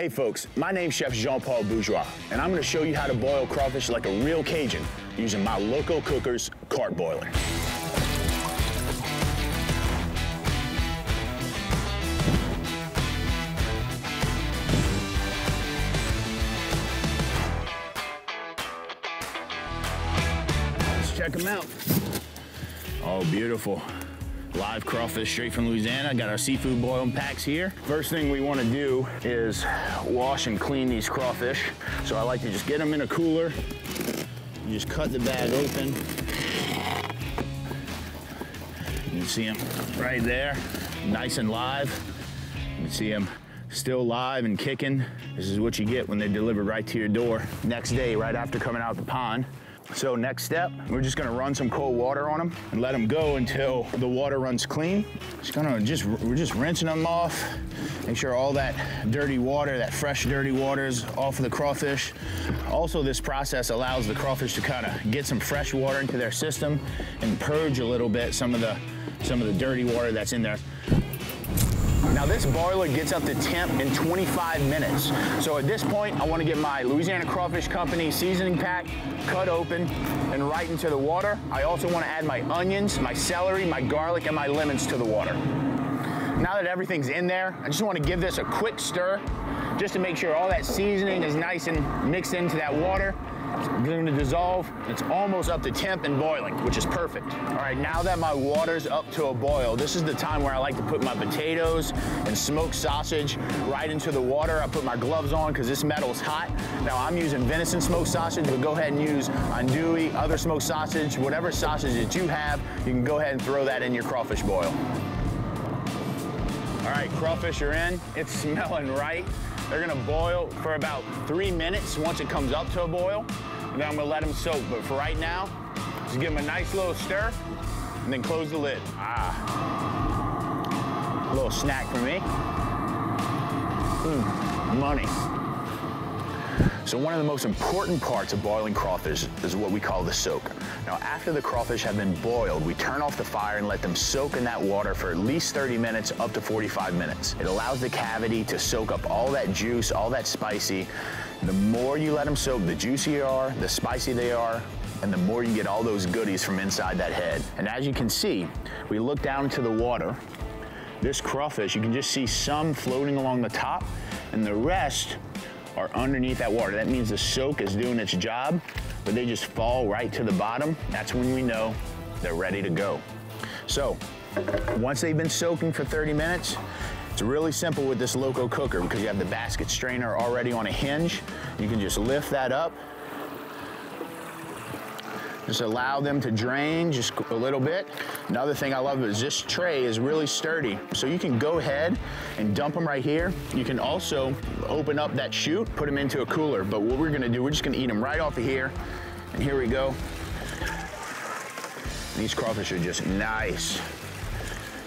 Hey folks, my name's Chef Jean Paul Bourgeois, and I'm gonna show you how to boil crawfish like a real Cajun using my LoCo Cooker's cart boiler. Let's check them out. Oh, beautiful. Live crawfish straight from Louisiana. Got our seafood boiling packs here. First thing we want to do is wash and clean these crawfish. So I like to just get them in a cooler. You just cut the bag open. You can see them right there, nice and live. You can see them still live and kicking. This is what you get when they're delivered right to your door next day, right after coming out the pond. So next step, we're just gonna run some cold water on them and let them go until the water runs clean. We're just rinsing them off. Make sure all that dirty water, that fresh dirty water is off of the crawfish. Also, this process allows the crawfish to kind of get some fresh water into their system and purge a little bit some of the dirty water that's in there. Now this boiler gets up to temp in 25 minutes. So at this point, I want to get my Louisiana Crawfish Company seasoning pack cut open and right into the water. I also want to add my onions, my celery, my garlic, and my lemons to the water. Now that everything's in there, I just want to give this a quick stir just to make sure all that seasoning is nice and mixed into that water. It's going to dissolve. It's almost up to temp and boiling, which is perfect. All right, now that my water's up to a boil, this is the time where I like to put my potatoes and smoked sausage right into the water. I put my gloves on because this metal's hot. Now I'm using venison smoked sausage, but go ahead and use andouille, other smoked sausage, whatever sausage that you have, you can go ahead and throw that in your crawfish boil. All right, crawfish are in. It's smelling right. They're gonna boil for about 3 minutes once it comes up to a boil. And then I'm gonna let them soak. But for right now, just give them a nice little stir and then close the lid. A little snack for me. Money. So one of the most important parts of boiling crawfish is what we call the soak. Now, after the crawfish have been boiled, we turn off the fire and let them soak in that water for at least 30 minutes, up to 45 minutes. It allows the cavity to soak up all that juice, all that spicy. The more you let them soak, the juicier they are, the spicier they are, and the more you get all those goodies from inside that head. And as you can see, we look down into the water. This crawfish, you can just see some floating along the top, and the rest are underneath that water. That means the soak is doing its job, but they just fall right to the bottom. That's when we know they're ready to go. So once they've been soaking for 30 minutes, it's really simple with this LoCo cooker because you have the basket strainer already on a hinge. You can just lift that up. Just allow them to drain just a little bit. Another thing I love is this tray is really sturdy. So you can go ahead and dump them right here. You can also open up that chute, put them into a cooler. But what we're gonna do, we're just gonna eat them right off of here. And here we go. These crawfish are just nice.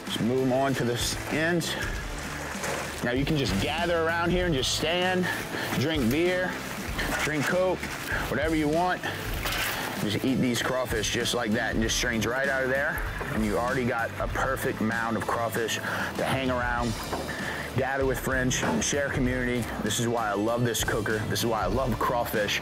Just move them on to the ends. Now you can just gather around here and just stand, drink beer, drink Coke, whatever you want. Just eat these crawfish just like that and just strains right out of there. And you already got a perfect mound of crawfish to hang around, gather with friends, share community. This is why I love this cooker. This is why I love crawfish.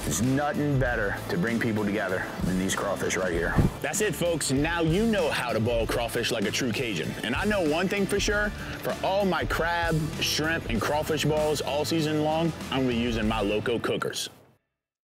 There's nothing better to bring people together than these crawfish right here. That's it, folks. Now you know how to boil crawfish like a true Cajun. And I know one thing for sure, for all my crab, shrimp, and crawfish boils all season long, I'm gonna be using my LoCo cookers.